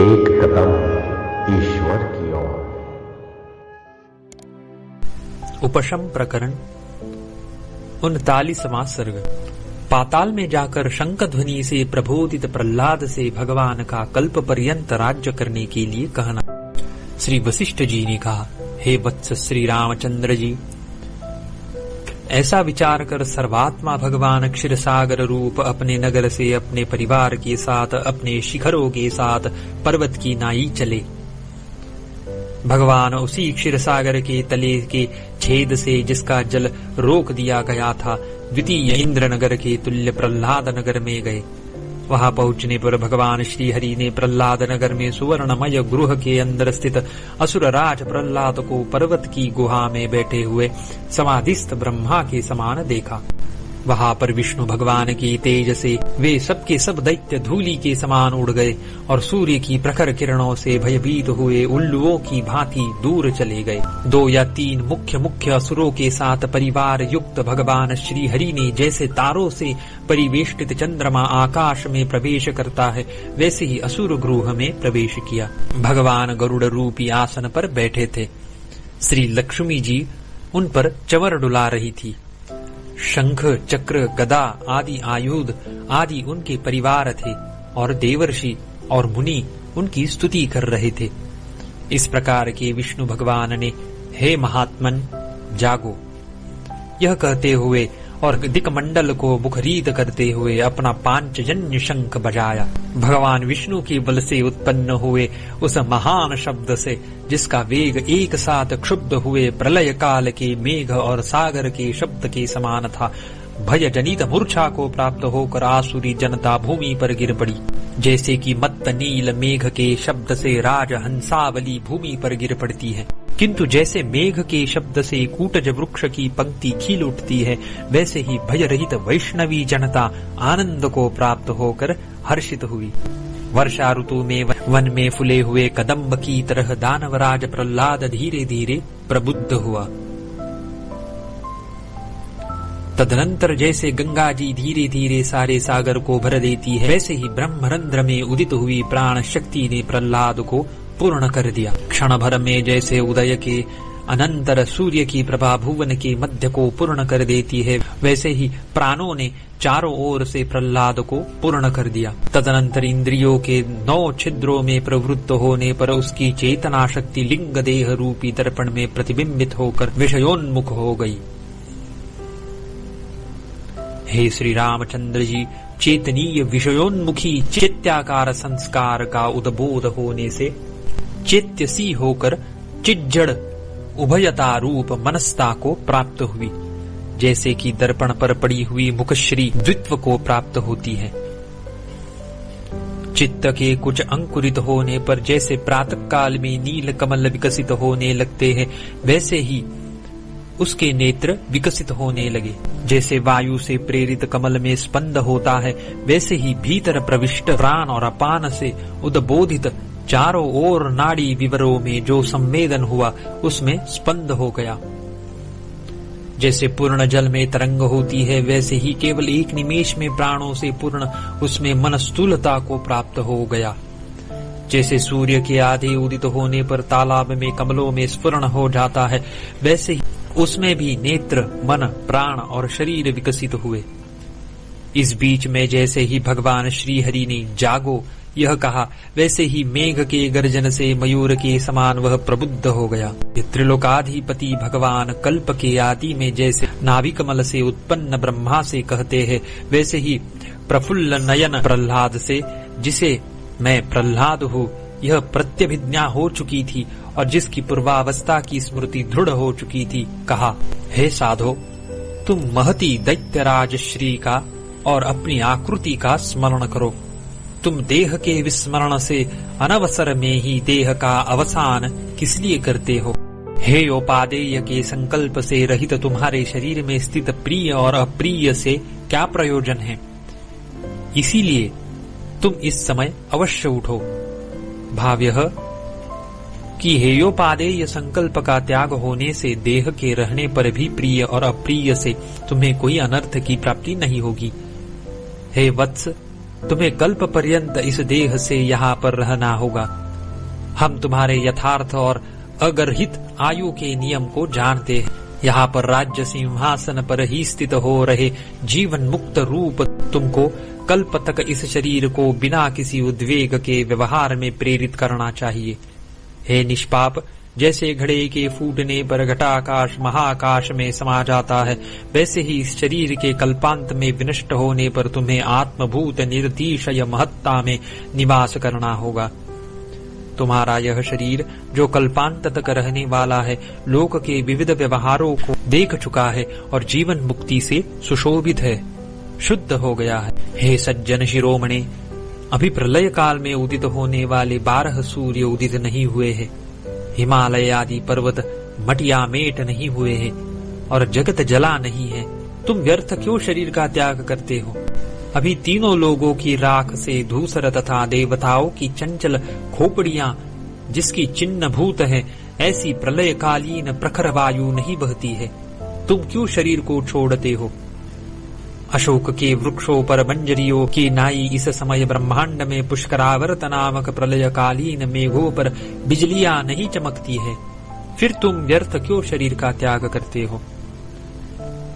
एक कदम ईश्वर की ओर। उपशम प्रकरण 39वां सर्ग। पाताल में जाकर शंख ध्वनि से प्रबोधित प्रहलाद से भगवान का कल्प पर्यंत राज्य करने के लिए कहना। श्री वशिष्ठ जी ने कहा, हे वत्स श्री रामचंद्र जी, ऐसा विचार कर सर्वात्मा भगवान क्षीरसागर रूप अपने नगर से अपने परिवार के साथ अपने शिखरों के साथ पर्वत की नाई चले। भगवान उसी क्षीरसागर के तले के छेद से जिसका जल रोक दिया गया था, द्वितीय इंद्रनगर के तुल्य प्रहलाद नगर में गए। वहां पहुंचने पर भगवान श्री हरि ने प्रहलाद नगर में सुवर्णमय गृह के अंदर स्थित असुर राज प्रहलाद को पर्वत की गुहा में बैठे हुए समाधिस्थ ब्रह्मा के समान देखा। वहां पर विष्णु भगवान की तेज से वे सबके सब दैत्य धूलि के समान उड़ गए और सूर्य की प्रखर किरणों से भयभीत हुए उल्लुओं की भांति दूर चले गए। 2 या 3 मुख्य असुरों के साथ परिवार युक्त भगवान श्री हरि ने जैसे तारों से परिवेष्टित चंद्रमा आकाश में प्रवेश करता है, वैसे ही असुर गृह में प्रवेश किया। भगवान गरुड़ रूपी आसन पर बैठे थे। श्री लक्ष्मी जी उन पर चंवर डुला रही थी। शंख चक्र गदा आदि आयुध आदि उनके परिवार थे और देवर्षि और मुनि उनकी स्तुति कर रहे थे। इस प्रकार के विष्णु भगवान ने, हे महात्मन जागो, यह कहते हुए और दिक्मंडल को मुखरित करते हुए अपना पांचजन्य शंख बजाया। भगवान विष्णु के बल से उत्पन्न हुए उस महान शब्द से, जिसका वेग एक साथ क्षुब्ध हुए प्रलय काल के मेघ और सागर के शब्द के समान था, भय जनित मूर्छा को प्राप्त होकर आसुरी जनता भूमि पर गिर पड़ी। जैसे कि मत्त नील मेघ के शब्द से राज हंसावली भूमि पर गिर पड़ती है, किंतु जैसे मेघ के शब्द से कूटज वृक्ष की पंक्ति खिल उठती है, वैसे ही भय रहित वैष्णवी जनता आनंद को प्राप्त होकर हर्षित हुई। वर्षा ऋतु में वन में फुले हुए कदम्ब की तरह दानवराज प्रहलाद धीरे धीरे प्रबुद्ध हुआ। तदनंतर जैसे गंगा जी धीरे धीरे सारे सागर को भर देती है, वैसे ही ब्रह्मरंध्र में उदित हुई प्राण शक्ति ने प्रहलाद को पूर्ण कर दिया। क्षण भर में जैसे उदय के अनंतर सूर्य की प्रभा भुवन के मध्य को पूर्ण कर देती है, वैसे ही प्राणों ने चारों ओर से प्रहलाद को पूर्ण कर दिया। तदनंतर इंद्रियों के 9 छिद्रों में प्रवृत्त होने पर उसकी चेतना शक्ति लिंग देह रूपी दर्पण में प्रतिबिंबित होकर विषयोन्मुख हो गई। हे श्री रामचंद्र जी, चेतनीय विषयोन्मुखी चित्त्याकार संस्कार का उद्बोध होने से चेत्यसी होकर चिज्जड़ उभयता रूप मनस्ता को प्राप्त हुई, जैसे कि दर्पण पर पड़ी हुई मुखश्री द्वित्व को प्राप्त होती है। चित्त के कुछ अंकुरित होने पर जैसे प्रातः काल में नील कमल विकसित होने लगते हैं, वैसे ही उसके नेत्र विकसित होने लगे। जैसे वायु से प्रेरित कमल में स्पंद होता है, वैसे ही भीतर प्रविष्ट प्राण और अपान से उद्बोधित चारों ओर नाड़ी विवरों में जो संवेदन हुआ, उसमें स्पंद हो गया। जैसे पूर्ण जल में तरंग होती है, वैसे ही केवल एक निमेष में प्राणों से पूर्ण उसमें मन स्थूलता को प्राप्त हो गया। जैसे सूर्य के आधे उदित होने पर तालाब में कमलों में स्फुरण हो जाता है, वैसे ही उसमें भी नेत्र, मन, प्राण और शरीर विकसित हुए। इस बीच में जैसे ही भगवान श्री हरि ने जागो यह कहा, वैसे ही मेघ के गर्जन से मयूर के समान वह प्रबुद्ध हो गया। त्रिलोकाधिपति भगवान कल्प के आदि में जैसे नाभिकमल से उत्पन्न ब्रह्मा से कहते हैं, वैसे ही प्रफुल्ल नयन प्रहलाद से, जिसे मैं प्रहलाद हूँ, यह प्रत्यभिज्ञा हो चुकी थी और जिसकी पूर्वावस्था की स्मृति दृढ़ हो चुकी थी, कहा, हे साधो, तुम महती दैत्यराज श्री का और अपनी आकृति का स्मरण करो। तुम देह के विस्मरण से अनवसर में ही देह का अवसान किस लिए करते हो? हे उपादेय के संकल्प से रहित तुम्हारे शरीर में स्थित प्रिय और अप्रिय से क्या प्रयोजन है? इसीलिए तुम इस समय अवश्य उठो। भाव यह कि हेयोपादेय संकल्प का त्याग होने से देह के रहने पर भी प्रिय और अप्रिय से तुम्हें कोई अनर्थ की प्राप्ति नहीं होगी। हे वत्स, तुम्हें कल्प पर्यंत इस देह से यहाँ पर रहना होगा। हम तुम्हारे यथार्थ और अगर्हित आयु के नियम को जानते हैं। यहाँ पर राज्य सिंहासन पर ही स्थित हो रहे जीवन मुक्त रूप तुमको कल्प तक इस शरीर को बिना किसी उद्वेग के व्यवहार में प्रेरित करना चाहिए। हे निष्पाप, जैसे घड़े के फूटने पर घटाकाश महाकाश में समा जाता है, वैसे ही इस शरीर के कल्पांत में विनष्ट होने पर तुम्हें आत्मभूत निर्तिशय महत्ता में निवास करना होगा। तुम्हारा यह शरीर जो कल्पांत तक रहने वाला है, लोक के विविध व्यवहारों को देख चुका है और जीवन मुक्ति से सुशोभित है, शुद्ध हो गया है। हे सज्जन शिरोमणि, अभी प्रलय काल में उदित होने वाले 12 सूर्य उदित नहीं हुए हैं, हिमालय आदि पर्वत मटिया मेट नहीं हुए हैं और जगत जला नहीं है। तुम व्यर्थ क्यों शरीर का त्याग करते हो? अभी तीनों लोगों की राख से धूसर तथा देवताओं की चंचल खोपड़ियां जिसकी चिन्ह भूत है, ऐसी प्रलयकालीन प्रखर वायु नहीं बहती है। तुम क्यों शरीर को छोड़ते हो? अशोक के वृक्षों पर मंजरियों की नाई इस समय ब्रह्मांड में पुष्करावर्त नामक प्रलयकालीन मेघों पर बिजलियां नहीं चमकती है, फिर तुम व्यर्थ क्यों शरीर का त्याग करते हो?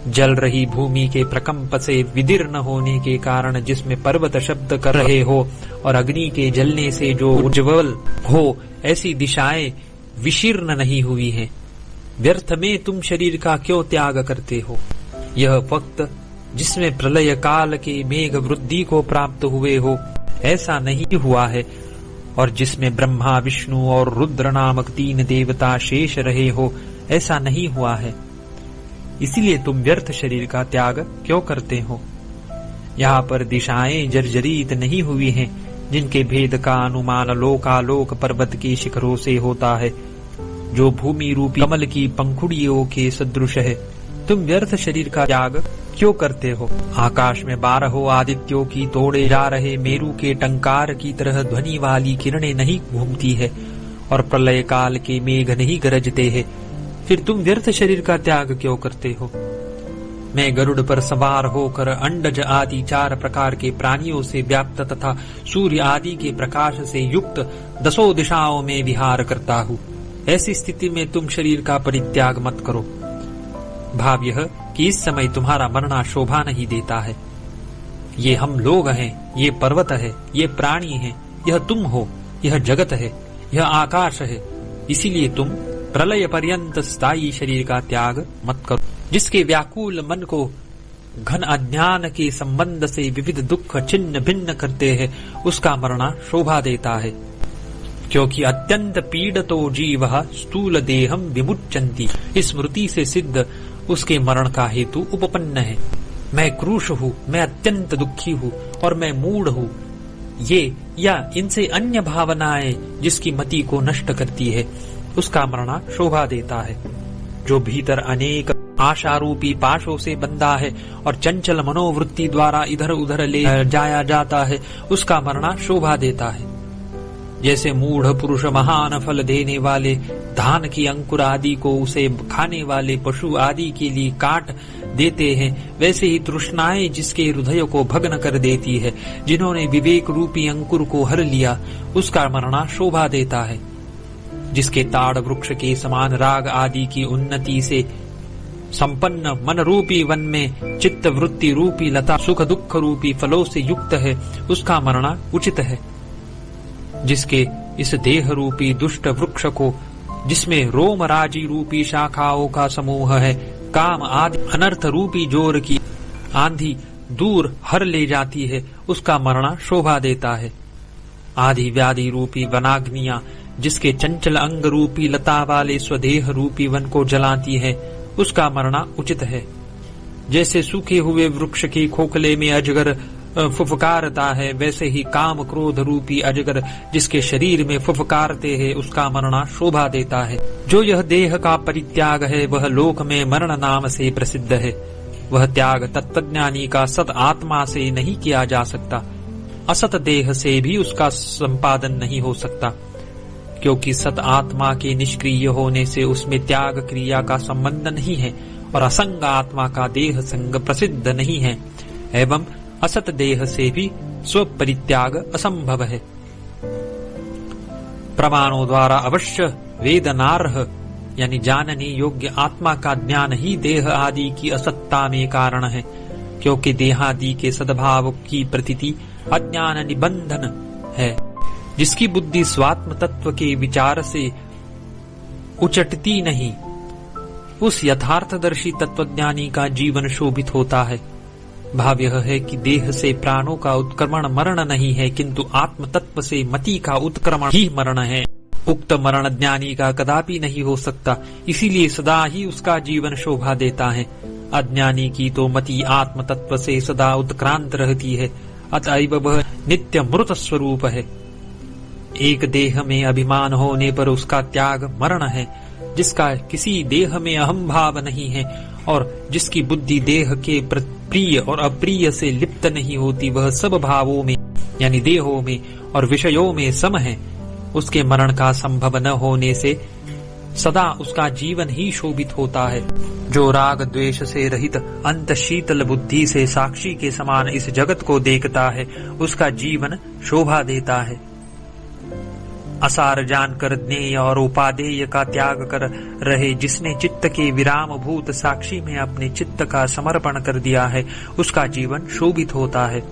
जल रही भूमि के प्रकंप से विदीर्ण होने के कारण जिसमें पर्वत शब्द कर रहे हो और अग्नि के जलने से जो उज्ज्वल हो, ऐसी दिशाएं विशीर्ण नहीं हुई हैं। व्यर्थ में तुम शरीर का क्यों त्याग करते हो? यह वक्त जिसमें प्रलय काल के मेघ वृद्धि को प्राप्त हुए हो, ऐसा नहीं हुआ है, और जिसमें ब्रह्मा विष्णु और रुद्र नामक 3 देवता शेष रहे हो, ऐसा नहीं हुआ है। इसीलिए तुम व्यर्थ शरीर का त्याग क्यों करते हो? यहाँ पर दिशाएं जर्जरित नहीं हुई हैं, जिनके भेद का अनुमान लोकालोक पर्वत के शिखरों से होता है, जो भूमि रूपी कमल की पंखुड़ियों के सदृश है। तुम व्यर्थ शरीर का त्याग क्यों करते हो? आकाश में 12 आदित्यों की तोड़े जा रहे मेरू के टंकार की तरह ध्वनि वाली किरणें नहीं घूमती है और प्रलय काल के मेघ नहीं गरजते हैं, फिर तुम व्यर्थ शरीर का त्याग क्यों करते हो? मैं गरुड़ पर सवार होकर अंडज आदि 4 प्रकार के प्राणियों से व्याप्त तथा सूर्य आदि के प्रकाश से युक्त 10 दिशाओं में विहार करता हूँ। ऐसी स्थिति में तुम शरीर का परित्याग मत करो। भाव यह कि इस समय तुम्हारा मरना शोभा नहीं देता है। ये हम लोग हैं, ये पर्वत है, ये प्राणी है, यह तुम हो, यह जगत है, यह आकाश है। इसीलिए तुम प्रलय पर्यंत स्थायी शरीर का त्याग मत करो। जिसके व्याकुल मन को घन अज्ञान के संबंध से विविध दुख छिन्न भिन्न करते हैं, उसका मरना शोभा देता है। क्योंकि अत्यंत पीड़ितो जीवः स्थूल देहम विमुच्यन्ति, इस स्मृति से सिद्ध उसके मरण का हेतु उपपन्न है। मैं क्रूश हूँ, मैं अत्यंत दुखी हूँ और मैं मूढ़ हूँ, ये या इनसे अन्य भावनाएं जिसकी मति को नष्ट करती है, उसका मरना शोभा देता है। जो भीतर अनेक आशारूपी पाशों से बंधा है और चंचल मनोवृत्ति द्वारा इधर उधर ले जाया जाता है, उसका मरना शोभा देता है। जैसे मूढ़ पुरुष महान फल देने वाले धान की अंकुर आदि को उसे खाने वाले पशु आदि के लिए काट देते हैं, वैसे ही तृष्णाएं जिसके हृदय को भग्न कर देती है, जिन्होंने विवेक रूपी अंकुर को हर लिया, उसका मरना शोभा देता है। जिसके ताड़ वृक्ष के समान राग आदि की उन्नति से संपन्न मन रूपी वन में चित्त वृत्ति रूपी लता सुख दुख रूपी फलों से युक्त है, उसका मरना उचित है। जिसके इस देह रूपी दुष्ट वृक्ष को, जिसमें रोमराजी रूपी शाखाओं का समूह है, काम आदि अनर्थ रूपी जोर की आंधी दूर हर ले जाती है, उसका मरना शोभा देता है। आदि व्याधि रूपी वनाग्नियां जिसके चंचल अंग रूपी लता वाले स्वदेह रूपी वन को जलाती है, उसका मरना उचित है। जैसे सूखे हुए वृक्ष के खोखले में अजगर फुफकारता है, वैसे ही काम क्रोध रूपी अजगर जिसके शरीर में फुफकारते हैं, उसका मरना शोभा देता है। जो यह देह का परित्याग है, वह लोक में मरण नाम से प्रसिद्ध है। वह त्याग तत्वज्ञानी का सत आत्मा से नहीं किया जा सकता, असत देह से भी उसका संपादन नहीं हो सकता, क्योंकि सत आत्मा के निष्क्रिय होने से उसमें त्याग क्रिया का संबंध नहीं है और असंग आत्मा का देह संग प्रसिद्ध नहीं है, एवं असत देह से भी स्वपरित्याग असंभव है। प्रमाणों द्वारा अवश्य वेदनार्ह यानी जानने योग्य आत्मा का ज्ञान ही देह आदि की असत्ता में कारण है, क्योंकि देहादि के सद्भाव की प्रतीति अज्ञान निबंधन है। जिसकी बुद्धि स्वात्म तत्व के विचार से उचटती नहीं, उस यथार्थदर्शी तत्वज्ञानी का जीवन शोभित होता है। भाव यह है कि देह से प्राणों का उत्क्रमण मरण नहीं है, किंतु आत्म तत्व से मति का उत्क्रमण ही मरण है। उक्त मरण ज्ञानी का कदापि नहीं हो सकता, इसीलिए सदा ही उसका जीवन शोभा देता है। अज्ञानी की तो मति आत्म तत्व से सदा उत्क्रांत रहती है, अतएव वह नित्य मृत स्वरूप है। एक देह में अभिमान होने पर उसका त्याग मरण है। जिसका किसी देह में अहम भाव नहीं है और जिसकी बुद्धि देह के प्रिय और अप्रिय से लिप्त नहीं होती, वह सब भावों में यानी देहों में और विषयों में सम है। उसके मरण का संभव न होने से सदा उसका जीवन ही शोभित होता है। जो राग द्वेष से रहित अंत शीतल बुद्धि से साक्षी के समान इस जगत को देखता है, उसका जीवन शोभा देता है। असार जानकर ज्ञेय और उपादेय का त्याग कर रहे जिसने चित्त के विराम भूत साक्षी में अपने चित्त का समर्पण कर दिया है, उसका जीवन शोभित होता है।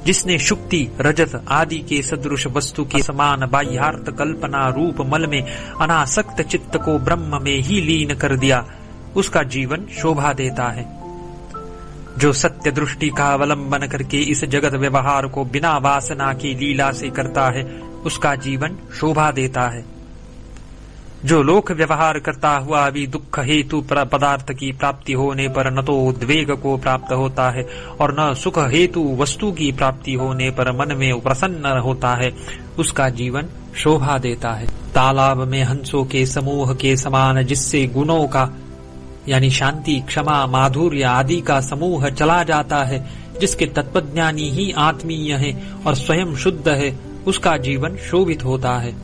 जिसने शुक्ति रजत आदि के सदृश वस्तु के समान बाह्यार्थ कल्पना रूप मल में अनासक्त चित्त को ब्रह्म में ही लीन कर दिया, उसका जीवन शोभा देता है। जो सत्य दृष्टि का अवलंबन करके इस जगत व्यवहार को बिना वासना की लीला से करता है, उसका जीवन शोभा देता है। जो लोक व्यवहार करता हुआ भी दुख हेतु पदार्थ की प्राप्ति होने पर न तो उद्वेग को प्राप्त होता है और न सुख हेतु वस्तु की प्राप्ति होने पर मन में प्रसन्न होता है, उसका जीवन शोभा देता है। तालाब में हंसों के समूह के समान जिससे गुणों का यानी शांति क्षमा माधुर्य आदि का समूह चला जाता है, जिसके तत्वज्ञानी ही आत्मीय है और स्वयं शुद्ध है, उसका जीवन शोभित होता है।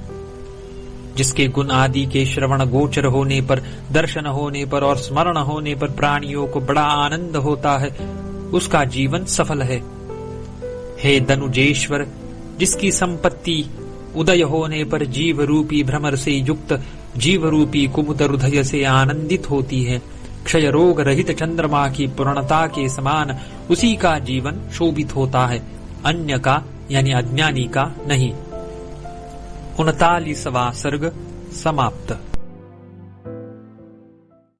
जिसके गुण आदि के श्रवण गोचर होने पर, दर्शन होने पर और स्मरण होने पर प्राणियों को बड़ा आनंद होता है, उसका जीवन सफल है। हे धनुजेश्वर, जिसकी संपत्ति उदय होने पर जीव रूपी भ्रमर से युक्त जीव रूपी कुमुद हृदय से आनंदित होती है, क्षय रोग रहित चंद्रमा की पूर्णता के समान उसी का जीवन शोभित होता है, अन्य का यानी अज्ञानी का नहीं। 39वां सर्ग समाप्त।